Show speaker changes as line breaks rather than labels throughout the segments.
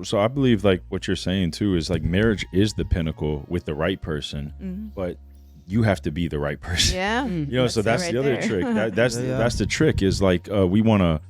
So I believe like what you're saying too is like marriage is the pinnacle with the right person, but you have to be the right person.
Yeah.
So that's
right
the other
there.
trick. That's the trick is like we want to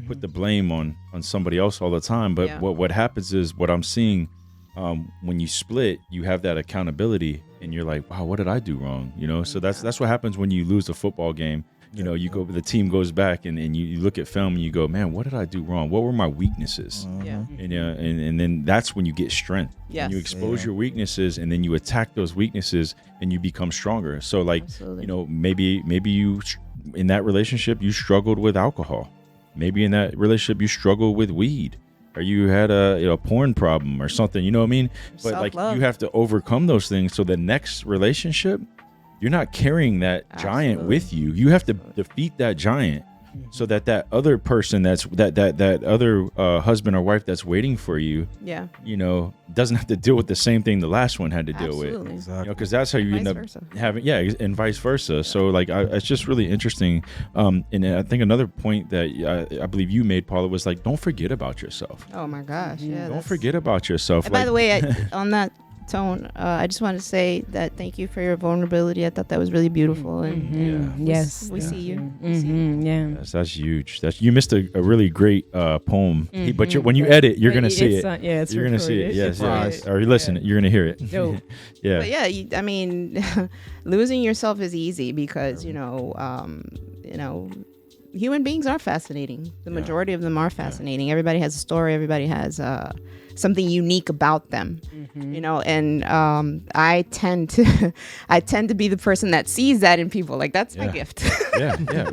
put the blame on somebody else all the time. But what happens is what I'm seeing when you split, you have that accountability and you're like, wow, what did I do wrong? So that's what happens when you lose a football game. You go, the team goes back and you look at film and you go, man, what did I do wrong? What were my weaknesses?
Yeah.
And then that's when you get strength.
Yes.
And you expose your weaknesses and then you attack those weaknesses and you become stronger. So like, maybe you, in that relationship, you struggled with alcohol. Maybe in that relationship, you struggled with weed. Or you had a porn problem or something, you know what I mean? But
Self-love.
like you have to overcome those things. So the next relationship, you're not carrying that giant with you. You have to defeat that giant so that other person that other husband or wife that's waiting for you, doesn't have to deal with the same thing the last one had to deal with.
Exactly.
Because that's how you end up having, and vice versa. So like, it's just really interesting. And I think another point that I believe you made, Paula, was like, don't forget about yourself.
Oh my gosh. Yeah.
Don't forget about yourself.
And by the way, on that tone, I just want to say that thank you for your vulnerability. I thought that was really beautiful. And we see you.
That's huge. You missed a really great poem. But when you edit, you're gonna see it. You're gonna see it. Yes. Or you listen, you're gonna hear it.
Dope.
Yeah.
But I mean, losing yourself is easy because human beings are fascinating. The majority of them are fascinating. Everybody has a story. Everybody has something unique about them, and I tend to be the person that sees that in people. Like that's my gift.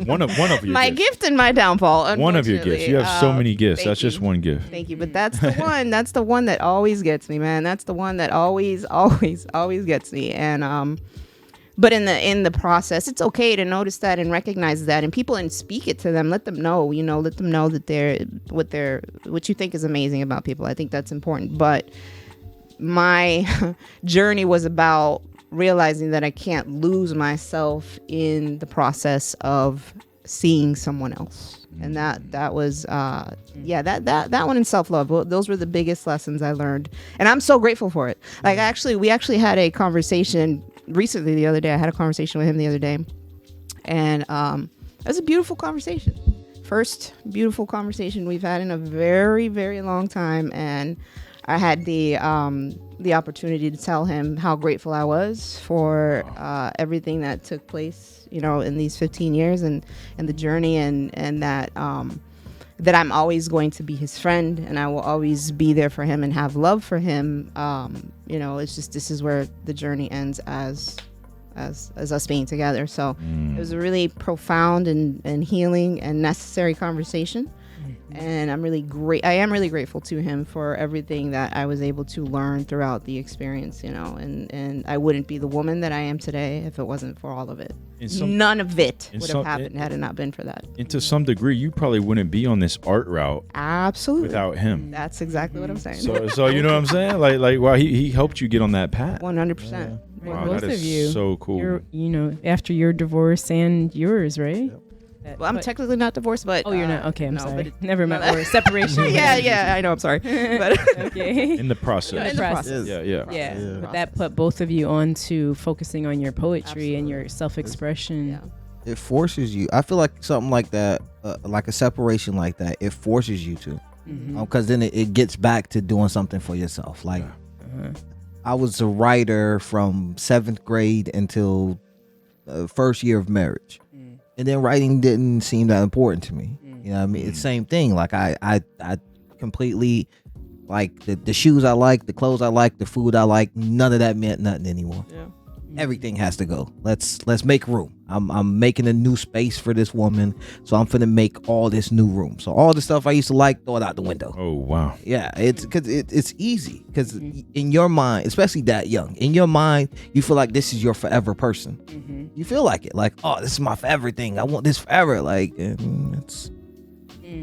One of your my
gifts.
gift and my downfall.
One of your gifts. You have so many gifts. That's just one gift.
Thank you. But that's the one. That's the one that always gets me, man. That's the one that always gets me. And but in the process, it's okay to notice that and recognize that, and people, and speak it to them. Let them know, let them know that what you think is amazing about people. I think that's important. But my journey was about realizing that I can't lose myself in the process of seeing someone else. And that was that one in self-love. Those were the biggest lessons I learned, and I'm so grateful for it. Like we actually had a conversation recently the other day. I had a conversation with him the other day, and it was a beautiful conversation. First beautiful conversation we've had in a very, very long time, and I had the opportunity to tell him how grateful I was for everything that took place, in these 15 years and the journey, and that that I'm always going to be his friend, and I will always be there for him and have love for him. It's just, this is where the journey ends as us being together. So it was a really profound and healing and necessary conversation. And I am really grateful to him for everything that I was able to learn throughout the experience, and I wouldn't be the woman that I am today if it wasn't for all of it. None of it would have happened had it not been for that.
And to some degree, you probably wouldn't be on this art route
absolutely
without him.
That's exactly what I'm saying.
So you know what I'm saying? Like wow, he helped you get on that path.
100%.
Wow,
both
that is
of you.
so cool.
After your divorce and yours, right?
Yep.
Well, I'm technically not divorced, but
you're not. Okay, I'm sorry.
But
Never mind. Or separation.
yeah, I know. I'm sorry, but
okay.
In the process.
In the process.
Yeah.
But that put both of you on to focusing on your poetry and your self-expression.
Yeah.
It forces you. I feel like something like that, like a separation like that, it forces you to, because then it gets back to doing something for yourself. Like I was a writer from 7th grade until first year of marriage. And then writing didn't seem that important to me. You know what I mean? It's the same thing. Like I completely, like the shoes I like, the clothes I like, the food I like, none of that meant nothing anymore.
Yeah.
Everything has to go. Let's make room. I'm making a new space for this woman, so I'm finna make all this new room. So all the stuff I used to like, throw it out the window.
Oh wow.
Yeah, it's because it's easy, because in your mind, especially that young, in your mind, you feel like this is your forever person. You feel like it, like, oh, this is my forever thing. I want this forever. Like, it's.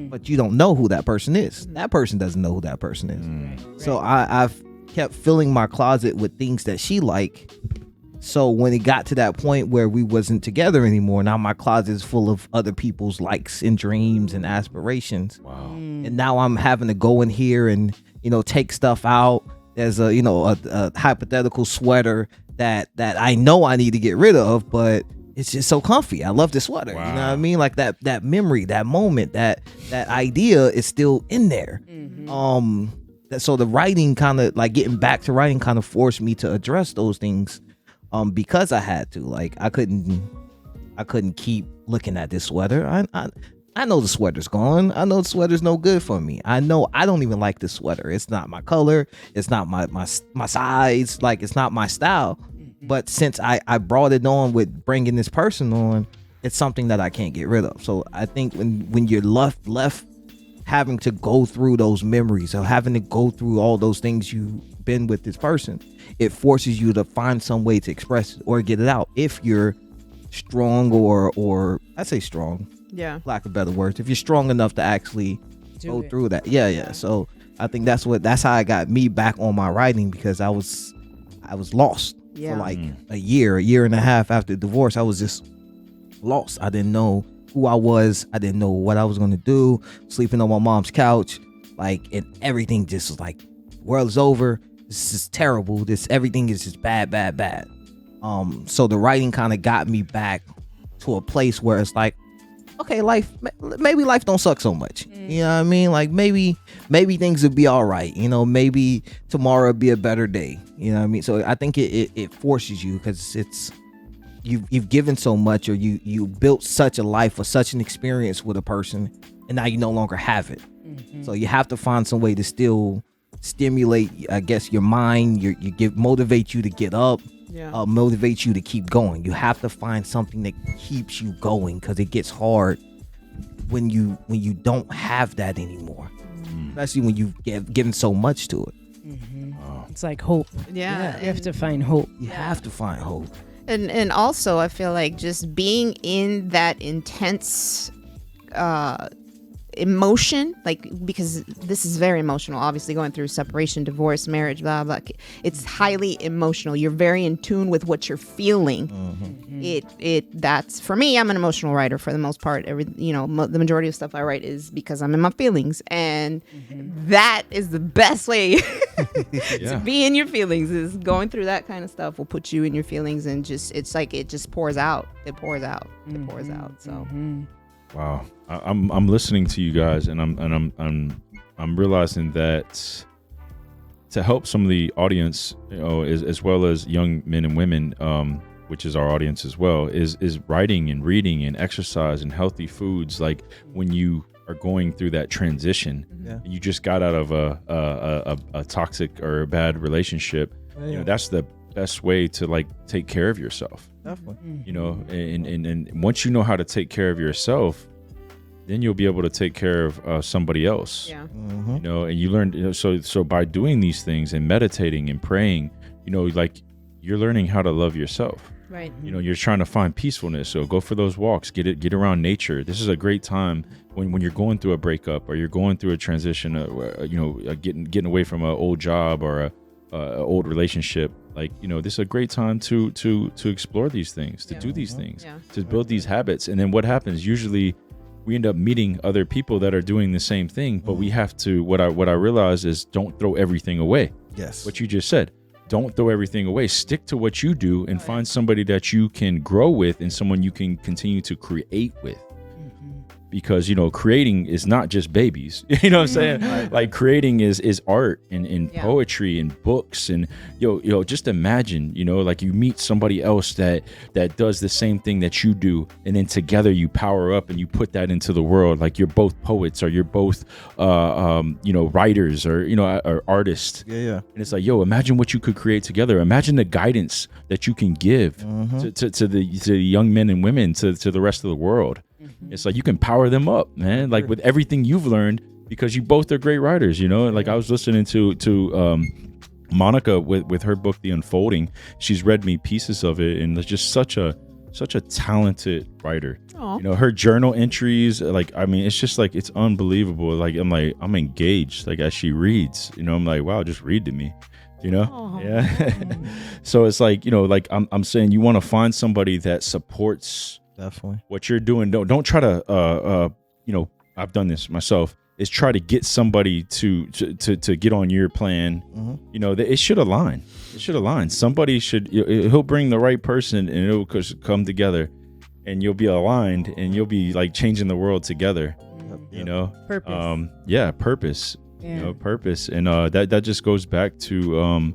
But you don't know who that person is. That person doesn't know who that person is. So I've kept filling my closet with things that she liked. So when it got to that point where we wasn't together anymore, now my closet is full of other people's likes and dreams and aspirations.
Wow.
And now I'm having to go in here and take stuff out. There's a hypothetical sweater that I know I need to get rid of, but it's just so comfy. I love this sweater.
Wow.
You know what I mean? Like that memory, that moment, that idea is still in there. So the writing kind of like getting back to writing kind of forced me to address those things, because I had to. Like I couldn't keep looking at this sweater. I know the sweater's gone. I know the sweater's no good for me. I know I don't even like this sweater. It's not my color. It's not my size. Like it's not my style. But since I brought it on with bringing this person on, it's something that I can't get rid of. So I think when you're left having to go through those memories or having to go through all those things you've been with this person, it forces you to find some way to express it or get it out. If you're strong or I say strong, lack of better words, if you're strong enough to actually go through that. Yeah. So I think that's how I got me back on my writing, because I was lost for like a year and a half after divorce. I was just lost. I didn't know who I was. I didn't know what I was going to do. Sleeping on my mom's couch, like, and everything just was like, world is over. This is terrible. Everything is just bad. So the writing kind of got me back to a place where it's like, okay, maybe life don't suck so much. You know what I mean? Like maybe things would be all right. Maybe tomorrow would be a better day. You know what I mean? So I think it forces you, because it's you've given so much, or you built such a life or such an experience with a person, and now you no longer have it. So you have to find some way to still stimulate, I guess, your mind. Motivate you to get up. Motivate you to keep going. You have to find something that keeps you going, because it gets hard when you don't have that anymore, especially when you've given so much to it.
It's like hope. You have to find hope.
You have to find hope.
And also I feel like just being in that intense emotion, like, because this is very emotional, obviously, going through separation, divorce, marriage, blah blah, it's highly emotional. You're very in tune with what you're feeling. That's, for me, I'm an emotional writer for the most part. The majority of stuff I write is because I'm in my feelings, and that is the best way to be in your feelings, is going through that kind of stuff will put you in your feelings, and it's like it just pours out. It pours out. So
wow, I'm listening to you guys, and I'm realizing that to help some of the audience, as well as young men and women, which is our audience as well, is writing and reading and exercise and healthy foods. Like when you are going through that transition, you just got out of a toxic or a bad relationship. That's the best way to like take care of yourself. Definitely. And once you know how to take care of yourself, then you'll be able to take care of somebody else. And you learn, so by doing these things and meditating and praying, like you're learning how to love yourself.
Right.
You're trying to find peacefulness. So go for those walks, get around nature. This is a great time when you're going through a breakup, or you're going through a transition, getting away from an old job or a old relationship. Like, this is a great time to explore these things, to do these things, to build these habits. And then what happens? Usually we end up meeting other people that are doing the same thing, but we have to, what I realize is, don't throw everything away.
Yes.
What you just said. Don't throw everything away. Stick to what you do and find somebody that you can grow with, and someone you can continue to create with. Because, creating is not just babies. You know what I'm saying? Right. Like creating is art and poetry and books. And just imagine, like you meet somebody else that does the same thing that you do, and then together you power up and you put that into the world. Like you're both poets, or you're both writers, or artists. And it's like, imagine what you could create together. Imagine the guidance that you can give to the young men and women, to the rest of the world. It's like you can power them up, man, like with everything you've learned, because you both are great writers, Like I was listening to Monica with her book, The Unfolding. She's read me pieces of it, and it's just such a talented writer. Her journal entries, it's just like, it's unbelievable. Like I'm engaged, like as she reads, I'm like, wow, just read to me. So it's like, like I'm saying, you want to find somebody that supports
definitely what
you're doing. Don't try to I've done this myself, is try to get somebody to get on your plan. You know, it should align. Somebody should, he'll bring the right person and it'll come together and you'll be aligned and you'll be like changing the world together. You know,
Purpose.
Purpose.
Yeah.
You know, purpose. And that just goes back to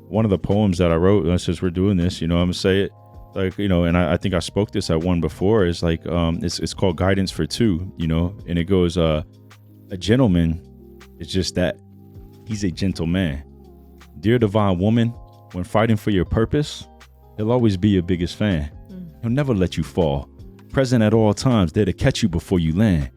one of the poems that I wrote. Since we're doing this, you know, I'm gonna say it like, you know, and I think I spoke this at one before. Is like it's called Guidance for Two. You know, and it goes a gentleman is just that he's a gentleman. Dear divine woman, when fighting for your purpose, he'll always be your biggest fan. He'll never let you fall. Present at all times, there to catch you before you land.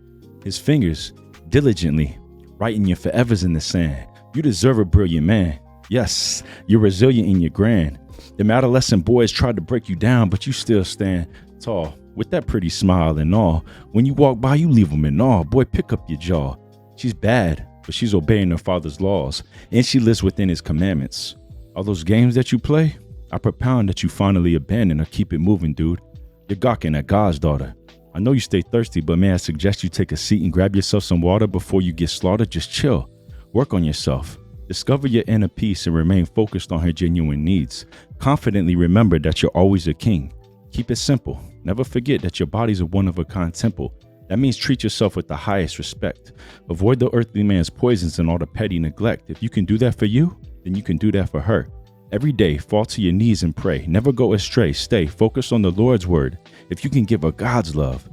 His fingers diligently writing your forevers in the sand. You deserve a brilliant man. Yes, you're resilient and you're grand. Them adolescent boys tried to break you down, but you still stand tall with that pretty smile and all. When you walk by, you leave them in awe. Boy, pick up your jaw. She's bad, but she's obeying her father's laws, and she lives within his commandments. All those games that you play, I propound that you finally abandon or keep it moving, dude. You're gawking at God's daughter. I know you stay thirsty, but may I suggest you take a seat and grab yourself some water before you get slaughtered? Just chill. Work on yourself. Discover your inner peace and remain focused on her genuine needs. Confidently remember that you're always a king. Keep it simple. Never forget that your body's a one-of-a-kind temple. That means treat yourself with the highest respect. Avoid the earthly man's poisons and all the petty neglect. If you can do that for you, then you can do that for her. Every day, fall to your knees and pray. Never go astray. Stay focused on the Lord's word. If you can give her God's love,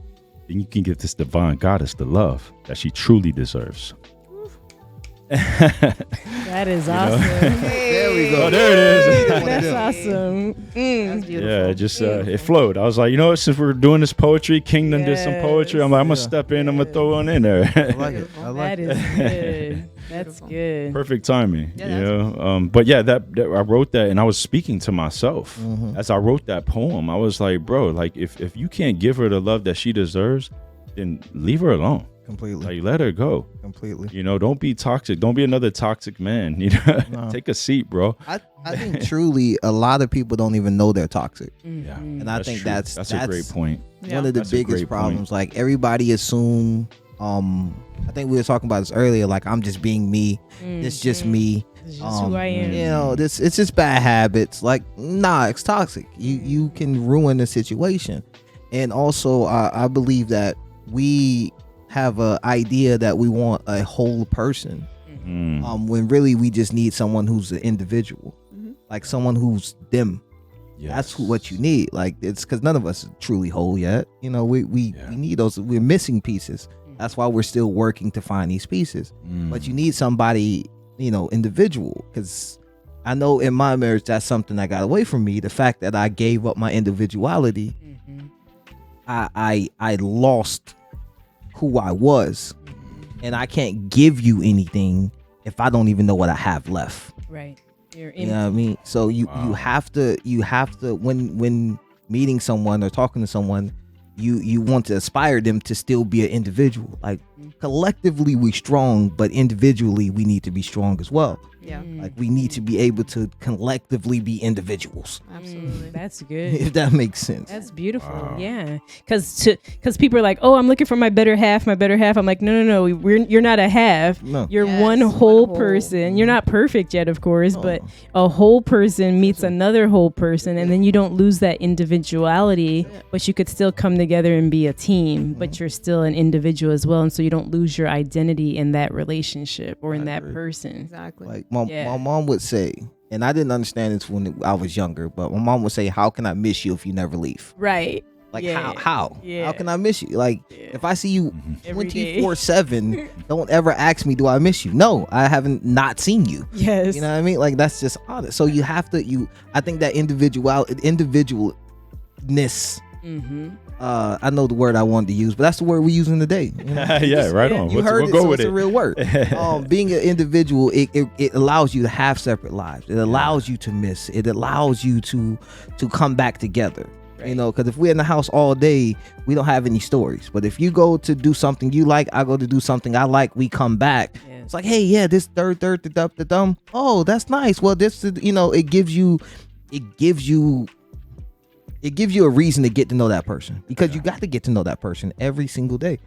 then you can give this divine goddess the love that she truly deserves.
That is awesome.
There we go.
Oh, there it is.
That's awesome.
That's beautiful.
Yeah, just it flowed. I was like, you know what? Since we're doing this poetry, Kingdom did some poetry. I'm like, I'm gonna step in. I'm gonna throw one in there.
I like it. I like
That
it.
is good. That's good.
Perfect timing.
Yeah,
you know. But yeah, that I wrote that, and I was speaking to myself as I wrote that poem. I was like, bro, like if you can't give her the love that she deserves, then leave her alone.
Completely.
Like, let her go.
Completely.
You know, don't be toxic. Don't be another toxic man. You know,
No.
take a seat, bro.
I think truly a lot of people don't even know they're toxic.
Yeah,
And I think
true.
that's
a great point.
Yeah.
one of the
That's a
biggest
great
problems. Like everybody assume I think we were talking about this earlier, like I'm just being me. It's just me.
It's just who I am.
You know, it's just bad habits. Like, nah, it's toxic. You can ruin the situation. And also I believe that we have an idea that we want a whole person, when really we just need someone who's an individual, like someone who's them.
Yes.
That's what you need. Like, it's because none of us are truly whole yet. You know, we need those. We're missing pieces. That's why we're still working to find these pieces. But you need somebody, you know, individual. Because I know in my marriage, that's something that got away from me. The fact that I gave up my individuality, I lost who I was, and I can't give you anything if I don't even know what I have left.
Right. You're
You know what I mean? So you have to when meeting someone or talking to someone, you want to aspire them to still be an individual. Like, collectively we strong, but individually we need to be strong as well.
Yeah.
Like, we need to be able to collectively be individuals.
Absolutely.
That's good.
If that makes sense.
That's beautiful. Yeah. Because people are like, oh, I'm looking for my better half. I'm like, no. You're not a half.
No.
You're
Yes,
one
one
whole
whole.
person. You're not perfect yet, of course,
No.
but a whole person meets another whole person, and then you don't lose that individuality, but you could still come together and be a team, but you're still an individual as well, and so you don't lose your identity in that relationship or in that person.
Exactly.
Like my
Yeah.
mom would say, and I didn't understand this when I was younger, but my mom would say, how can I miss you if you never leave?
Right.
Like,
Yeah.
how
Yeah.
can I miss you? Like, if I see you
Every day.
24/7, don't ever ask me, do I miss you? No, I haven't not seen you.
Yes.
You know what I mean? Like, that's just honest. So you have to, I think that individualness, I know the word I wanted to use, but that's the word we're using today. You know?
Yeah, right on.
You heard
we'll
it,
go
so
with
it's
it.
a real word. Being an individual, it allows you to have separate lives. It allows you to miss. It allows you to come back together. You know, because if we're in the house all day, we don't have any stories. But if you go to do something you like, I go to do something I like, we come back.
Yeah.
It's like, hey, yeah, this the dumb. Oh, that's nice. Well, this is, you know, it gives you a reason to get to know that person, because you got to get to know that person every single day.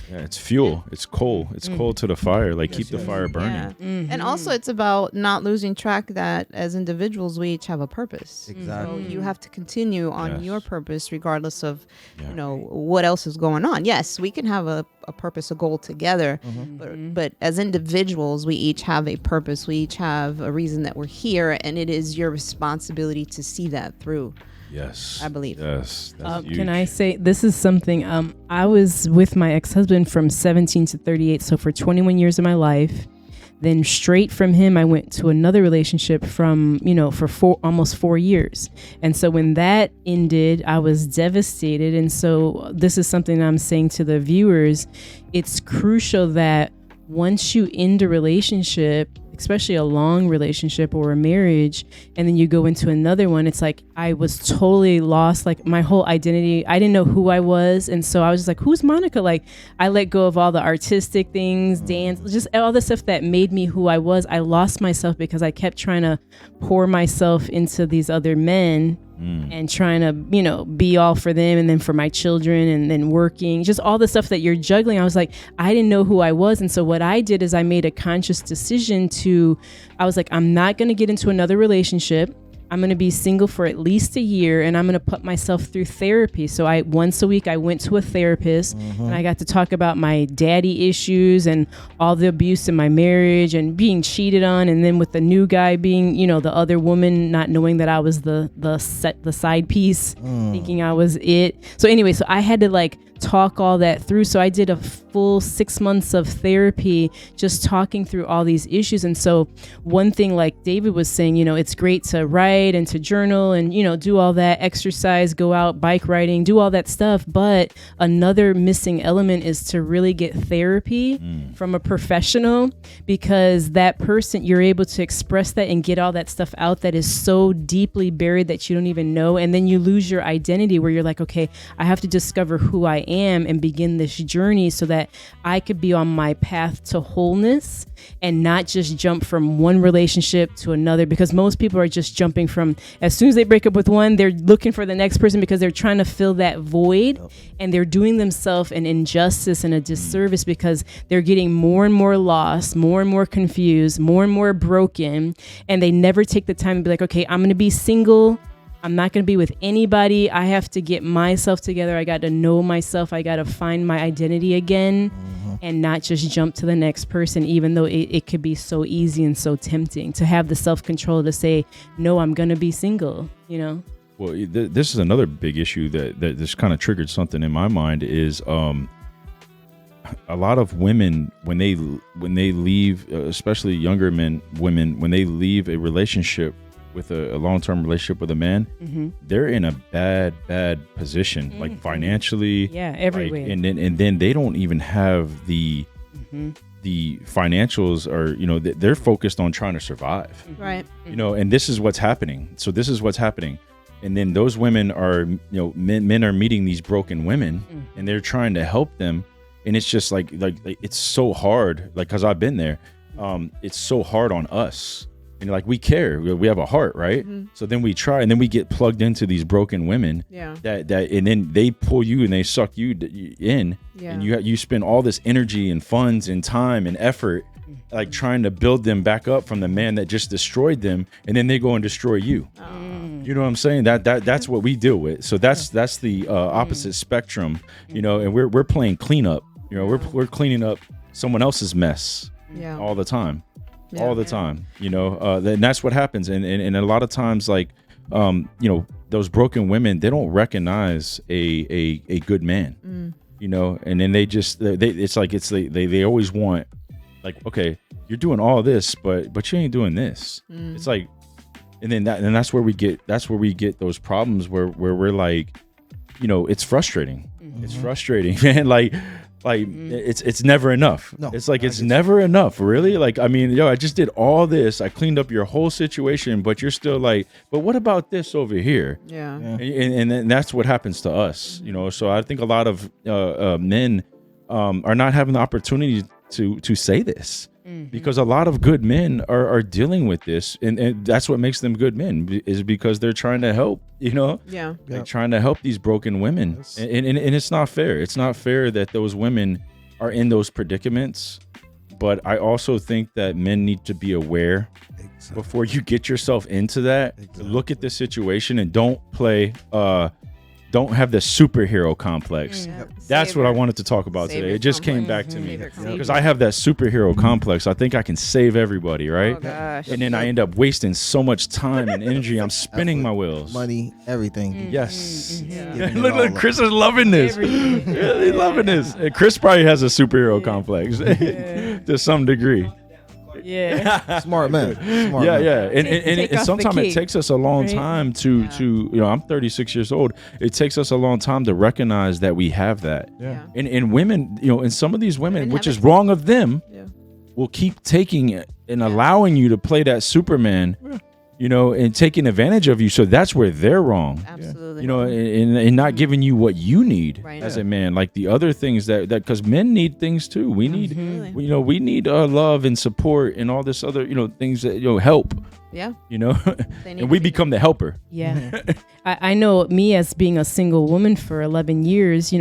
Yeah, it's fuel. It's coal. It's coal to the fire. Like keep the fire burning.
Yeah. And also it's about not losing track that as individuals we each have a purpose.
Exactly.
So you have to continue on your purpose regardless of
Yeah.
what else is going on. Yes, we can have a purpose, a goal together, but as individuals we each have a purpose. We each have a reason that we're here, and it is your responsibility to see that through.
Yes.
I believe.
Yes. That's huge.
Can I say this is something? I was with my ex-husband from 17 to 38, so for 21 years of my life. Then straight from him, I went to another relationship for almost 4 years. And so when that ended, I was devastated. And so this is something I'm saying to the viewers. It's crucial that once you end a relationship, especially a long relationship or a marriage, and then you go into another one, it's like I was totally lost. Like my whole identity, I didn't know who I was. And so I was just like, who's Monica? Like I let go of all the artistic things, dance, just all the stuff that made me who I was. I lost myself because I kept trying to pour myself into these other men and trying to, be all for them and then for my children and then working, just all the stuff that you're juggling. I was like, I didn't know who I was. And so what I did is I made a conscious decision I was like, I'm not going to get into another relationship. I'm going to be single for at least a year, and I'm going to put myself through therapy. So once a week I went to a therapist and I got to talk about my daddy issues and all the abuse in my marriage and being cheated on. And then with the new guy being, the other woman, not knowing that I was the side piece, thinking I was it. So anyway, so I had to talk all that through. So I did a full 6 months of therapy, just talking through all these issues. And so one thing, like David was saying, it's great to write and to journal and, do all that, exercise, go out, bike riding, do all that stuff. But another missing element is to really get therapy from a professional, because that person, you're able to express that and get all that stuff out that is so deeply buried that you don't even know. And then you lose your identity where you're like, okay, I have to discover who I am and begin this journey so that I could be on my path to wholeness and not just jump from one relationship to another, because most people are just jumping from, as soon as they break up with one, they're looking for the next person because they're trying to fill that void. And they're doing themselves an injustice and a disservice because they're getting more and more lost, more and more confused, more and more broken, and they never take the time to be like, okay, I'm going to be single. I'm not going to be with anybody. I have to get myself together. I got to know myself. I got to find my identity again and not just jump to the next person, even though it could be so easy and so tempting to have the self-control to say, no, I'm going to be single, Well,
this is another big issue that this kind of triggered something in my mind is a lot of women, when they leave, especially younger women, when they leave a relationship with a long-term relationship with a man, they're in a bad position, like financially,
everywhere,
and then they don't even have the financials, or they're focused on trying to survive,
right?
And this is what's happening. So this is what's happening, and then those women are, men are meeting these broken women, and they're trying to help them, and it's just like it's so hard, because I've been there. It's so hard on us. And we care, we have a heart, right? So then we try, and then we get plugged into these broken women. Yeah. That and then they pull you and they suck you in, and you spend all this energy and funds and time and effort, trying to build them back up from the man that just destroyed them, and then they go and destroy you. You know what I'm saying? That's what we deal with. So that's the opposite spectrum, and we're playing cleanup. We're cleaning up someone else's mess all the time. All the time, and that's what happens. And a lot of times, those broken women, they don't recognize a good man, and then they always want, okay, you're doing all this, but you ain't doing this. It's like, and that's where we get those problems where we're like, it's frustrating. It's frustrating, man. It's never enough. No, it's never enough, really. I just did all this. I cleaned up your whole situation, but you're still but what about this over here? Yeah. And that's what happens to us, So I think a lot of men are not having the opportunity to say this. Because a lot of good men are dealing with this, and that's what makes them good men, is because they're trying to help, trying to help these broken women. And it's not fair. It's not fair that those women are in those predicaments, but I also think that men need to be aware before you get yourself into that. Look at the situation and don't have the superhero complex. That's what I wanted to talk about today. It just came back to me because I have that superhero complex. I think I can save everybody, right?
Oh, gosh.
And then I end up wasting so much time and energy. I'm spinning my wheels.
Money, everything.
Yes.
Giving it
Look,
all up.
Chris is loving this. Really loving this. And Chris probably has a superhero complex to some degree.
Yeah.
Smart man. Smart
Yeah,
man.
yeah. And sometimes it takes us a long
right?
time to I'm 36 years old. It takes us a long time to recognize that we have that.
Yeah.
And women, and some of these women,
Women
which
have
is
it.
wrong of them,
Yeah.
will keep taking it and allowing you to play that Superman, and taking advantage of you. So that's where they're wrong.
Absolutely.
And not giving you what you need
Right.
as a man, like the other things that because men need things too. We need, we need love and support and all this other, things that help.
Yeah.
They
They need
and we
to be
become the helper.
Yeah. I know me as being a single woman for 11 years,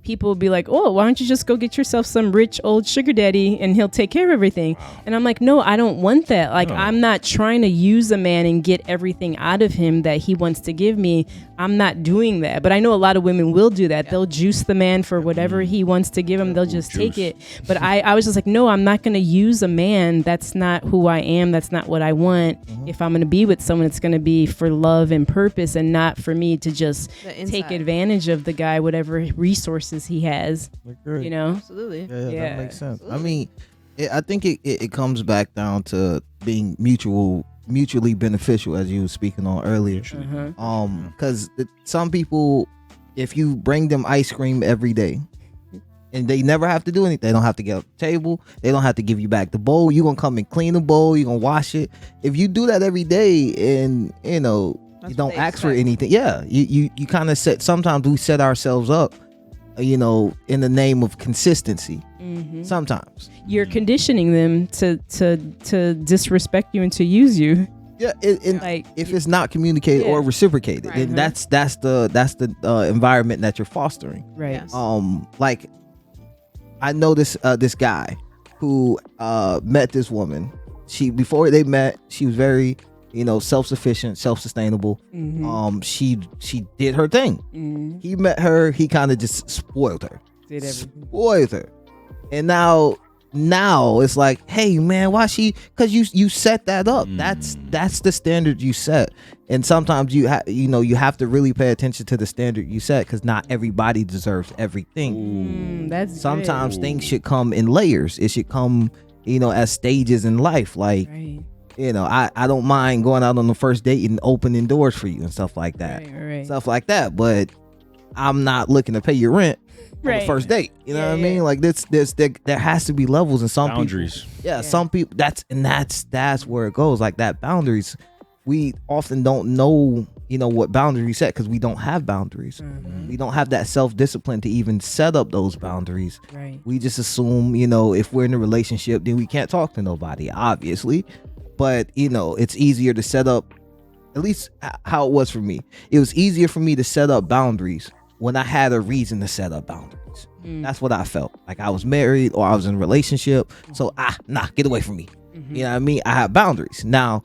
people will be like, oh, why don't you just go get yourself some rich old sugar daddy and he'll take care of everything. And I'm like, no, I don't want that. Like,
No.
I'm not trying to use a man and get everything out of him that he wants to give me. I'm not doing that. But I know a lot of women will do that. They'll juice the man for whatever he wants to give him. They'll just take it. But I was just like, no, I'm not going to use a man. That's not who I am. That's not what I want. If I'm going to be with someone, it's going to be for love and purpose and not for me to just
The
take
inside.
advantage of the guy, whatever resources he has,
Absolutely.
Yeah,
Yeah.
that makes sense. I mean, I think it comes back down to being mutually beneficial, as you were speaking on earlier. Because some people, if you bring them ice cream every day, and they never have to do anything, they don't have to get up the table, they don't have to give you back the bowl. You're gonna come and clean the bowl, you're gonna wash it. If you do that every day, and you
That's
don't
what they
ask for
expect.
anything, you kind of sometimes we set ourselves up, in the name of consistency. Sometimes,
you're conditioning them to disrespect you and to use you.
yeah.
Like,
If it's not communicated or reciprocated,
Right.
then that's the environment that you're fostering.
right.
Yes.
Like I know this guy who met this woman. Before they met, she was very self-sufficient, self-sustainable. She did her thing. He met her, he kind of just spoiled her.
Did everything.
Spoiled her. And now it's like, hey man, why she? Because you set that up. That's the standard you set. And sometimes you have to really pay attention to the standard you set, because not everybody deserves everything.
That's
Sometimes things should come in layers. It should come as stages in life. Like,
right.
I don't mind going out on the first date and opening doors for you and stuff like that.
Right.
Stuff like that. But I'm not looking to pay your rent on the first date. You know what I mean? Like there has to be levels, and some
Boundaries.
people, some people, that's where it goes. Like that boundaries, we often don't know, what boundaries set, because we don't have boundaries. We don't have that self-discipline to even set up those boundaries.
Right.
We just assume, if we're in a relationship, then we can't talk to nobody, obviously. But it's easier to set up, at least how it was for me. It was easier for me to set up boundaries when I had a reason to set up boundaries. That's what I felt. Like I was married or I was in a relationship. So get away from me. You know what I mean? I have boundaries. Now,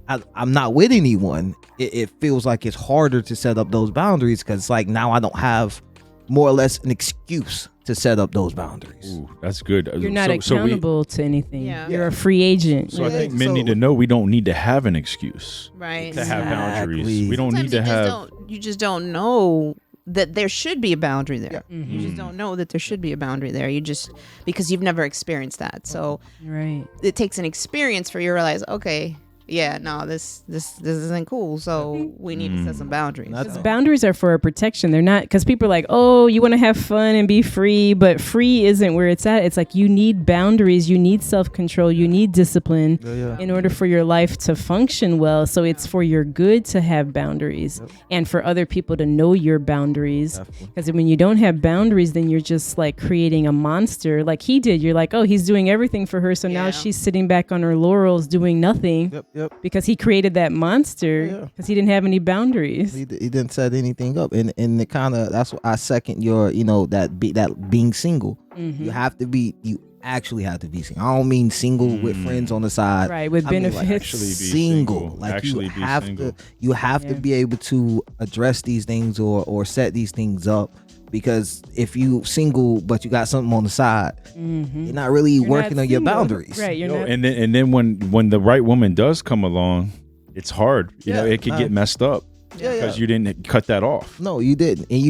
I'm not with anyone. It feels like it's harder to set up those boundaries, because like now I don't have more or less an excuse to set up those boundaries.
Ooh, that's good.
You're not accountable to anything.
Yeah.
You're a free agent.
So I think men need to know we don't need to have an excuse
Right.
to have boundaries.
Exactly.
We don't
Sometimes
need to have.
you just don't know that there should be a boundary there. You just don't know that there should be a boundary there. You just, because you've never experienced that. So
Right.
it takes an experience for you to realize, okay, yeah, no, this isn't cool. So we need to set some boundaries.
That's-
So-
Boundaries are for a protection. They're not, because people are like, oh, you want to have fun and be free, but free isn't where it's at. It's like you need boundaries, you need self-control, you need discipline in order for your life to function well. So it's for your good to have boundaries and for other people to know your boundaries. Because when you don't have boundaries, then you're just like creating a monster like he did. You're like, oh, he's doing everything for her. So now
Yeah.
she's sitting back on her laurels doing nothing.
Yep.
Because he created that monster because he didn't have any boundaries.
He didn't set anything up, and it kind of, that's what I second your, that being single. You have to be. You actually have to be single. I don't mean single with friends on the side.
Right, with benefits.
Like
actually be
single. Like
actually
you
be
have
single.
to. You have to be able to address these things or set these things up. Because if you single but you got something on the side, you're not really working on your boundaries.
Right, you're not.
And then when the right woman does come along, it's hard. You know, it could get messed up because you didn't cut that off.
No, you didn't. And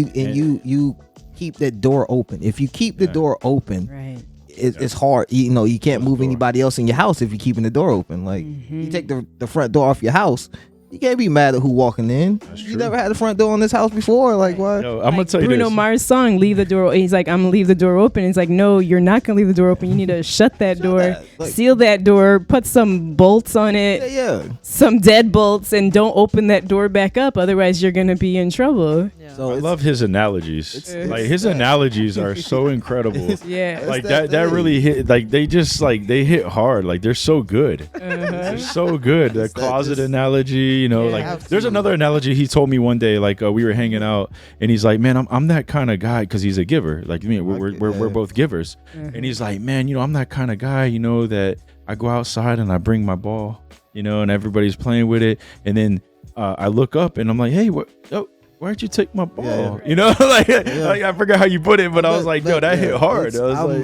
you keep that door open. If you keep the door open,
Right.
it's hard. You know, you can't move anybody else in your house if you're keeping the door open. Like you take the front door off your house, you can't be mad at who walking in. You never had the front door on this house before. Like what?
Yo, I'm gonna tell you
Bruno
this.
Mars' song, "Leave the Door." He's like, "I'm gonna leave the door open." It's like, no, you're not gonna leave the door open. You need to shut that door,
that. Like-
seal that door, put some bolts on it,
Yeah.
some deadbolts, and don't open that door back up. Otherwise, you're gonna be in trouble.
So
I love his analogies. Like his analogies are so incredible.
Yeah.
Like
that
that
thing.
really hit. Like they just like they hit hard. Like they're so good. They're so good. The closet analogy. You know, like there's another analogy he told me one day. Like we were hanging out, and he's like, "Man, I'm that kind of guy," because he's a giver. Like me, we're both givers. And he's like, "Man, you know, I'm that kind of guy. You know, that I go outside and I bring my ball. You know, and everybody's playing with it. And then I look up and I'm like, hey, what? Oh, why'd you take my ball?
Yeah.
You know, like I forgot how you put it, but I was like, yo, that hit hard. I was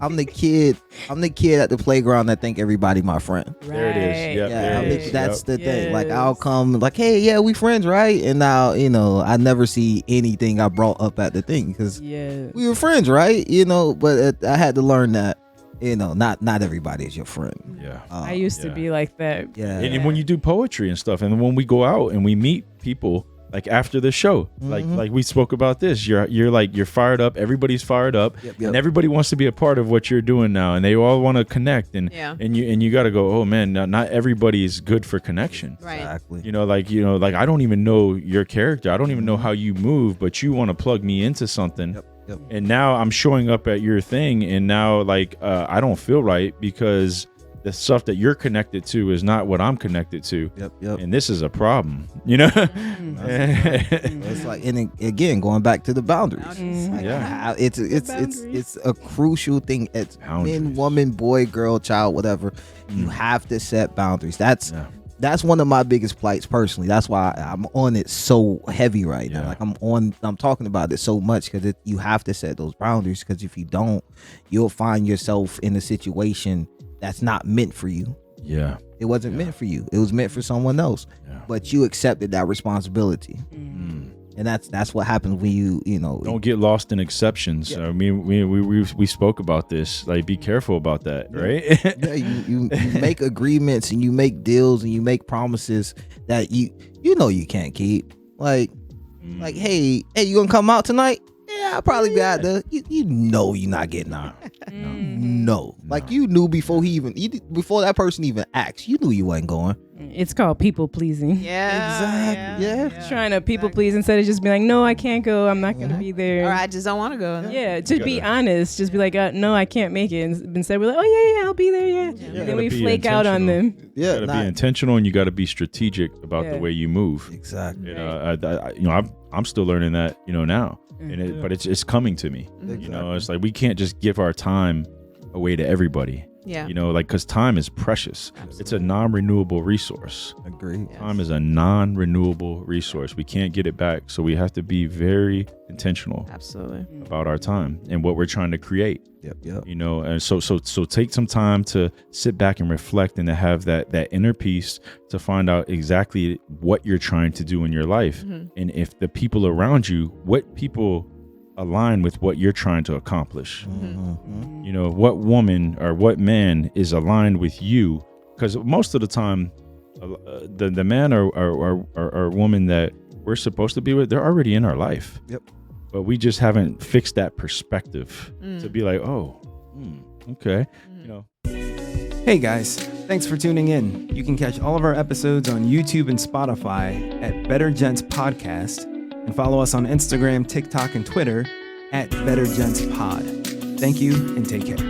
I'm the kid at the playground that think everybody my friend.
there it is. Yep, there it is.
That's the thing. Like
Yes.
I'll come like, hey, yeah, we friends, right? And now, you know, I never see anything I brought up at the thing because
Yeah.
we were friends, right? You know, but I had to learn that, you know, not everybody is your friend.
Yeah.
I used to be like that.
Yeah.
And when you do poetry and stuff, and when we go out and we meet people, like after the show, like we spoke about this, you're fired up. Everybody's fired up, and everybody wants to be a part of what you're doing now, and they all want to connect. And you got to go. Oh man, not everybody is good for connection.
Right.
Exactly.
You know, like I don't even know your character. I don't even know how you move, but you want to plug me into something.
Yep.
And now I'm showing up at your thing, and now like I don't feel right because the stuff that you're connected to is not what I'm connected to.
Yep.
And this is a problem, you know?
It's like, and again, going back to the boundaries. Like,
Yeah.
It's a crucial thing. It's
Boundaries.
man, woman, boy, girl, child, whatever. You have to set boundaries. That's one of my biggest plights personally. That's why I'm on it so heavy right now. Like I'm talking about it so much because you have to set those boundaries, because if you don't, you'll find yourself in a situation that's not meant for you.
Yeah.
It wasn't meant for you. It was meant for someone else.
Yeah.
But you accepted that responsibility. And that's what happens when you know,
Don't get lost in exceptions. I mean, we spoke about this. Like, be careful about that, right?
yeah, you make agreements and you make deals and you make promises that you know you can't keep. Like hey, you gonna come out tonight? Yeah, I'll probably be out there. You know you're not getting out. No. Like you knew before before that person even asked, you knew you wasn't going.
It's called people pleasing.
Yeah.
Exactly. Yeah.
Trying to people please instead of just being like, no, I can't go. I'm not going to be there.
Or I just don't want to go.
Yeah, just be honest. Just be like, no, I can't make it. And instead, we're like, oh, yeah, I'll be there, yeah. And then we flake out on them.
Yeah.
You gotta be intentional, and you gotta be strategic about the way you move.
Exactly.
You know, I'm still learning that, now, but it's coming to me. You know, it's like we can't just give our time away to everybody.
Yeah.
You know, like, because time is precious.
Absolutely.
It's a non-renewable resource.
Agree.
Time is a non-renewable resource. We can't get it back. So we have to be very intentional
Absolutely.
about our time and what we're trying to create.
Yep.
You know, and so take some time to sit back and reflect and to have that inner peace to find out exactly what you're trying to do in your life. And if the people around you, what people align with what you're trying to accomplish. You know, what woman or what man is aligned with you? Because most of the time, the man or woman that we're supposed to be with, they're already in our life.
Yep.
But we just haven't fixed that perspective to be like, okay, you know.
Hey guys, thanks for tuning in. You can catch all of our episodes on YouTube and Spotify at Better Gents Podcast, and follow us on Instagram, TikTok, and Twitter at Better Gents Pod. Thank you and take care.